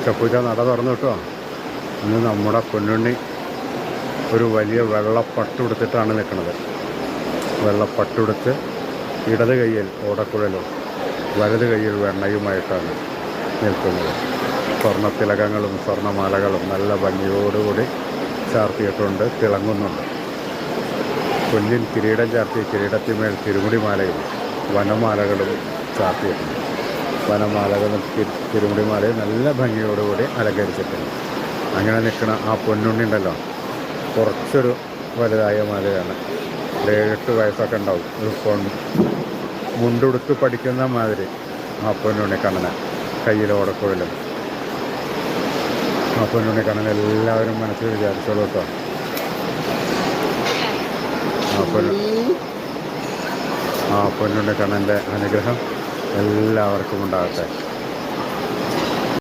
ഉച്ചപ്പൂജ നട തുറന്നു കേട്ടോ. ഇന്ന് നമ്മുടെ പൊന്നുണ്ണി ഒരു വലിയ വെള്ളപ്പട്ടുടുത്തിട്ടാണ് നിൽക്കുന്നത്. വെള്ളപ്പട്ടുടുത്ത് ഇടത് കൈയിൽ ഓടക്കുഴലും വലത് കൈയിൽ വെണ്ണയുമായിട്ടാണ് നിൽക്കുന്നത്. സ്വർണ്ണത്തിലകങ്ങളും സ്വർണ്ണമാലകളും നല്ല ഭംഗിയോടുകൂടി ചാർത്തിയിട്ടുണ്ട്, തിളങ്ങുന്നുണ്ട്. കൊല്ലിൻ കിരീടം ചാർത്തി കിരീടത്തിന്മേൽ തിരുമുടിമാലയും വനമാലകളും ചാർത്തിയിട്ടുണ്ട്. വനമാലകളും തിരുമുടിമാലയും നല്ല ഭംഗിയോടുകൂടി അലങ്കരിച്ചിട്ടുണ്ട്. അങ്ങനെ നിൽക്കുന്ന ആ പൊന്നുണ്ണി ഉണ്ടല്ലോ, കുറച്ചൊരു വലുതായ മാലയാണ്. 7-8 വയസ്സൊക്കെ ഉണ്ടാവും. ഒരു മുണ്ടുടുത്ത് പഠിക്കുന്ന മാതിരി ആ പൊന്നുണ്ണി കണ്ണന് കയ്യിൽ ഓടക്കുഴലും. ആ പൊന്നുണ്ണി കണ്ണൻ എല്ലാവരും മനസ്സിൽ വിചാരിച്ചോളൂ കേട്ടോ. ആ പൊന്നുണ്ണി കണ്ണൻ്റെ അനുഗ്രഹം എല്ലാവർക്കും ഉണ്ടാകട്ടെ.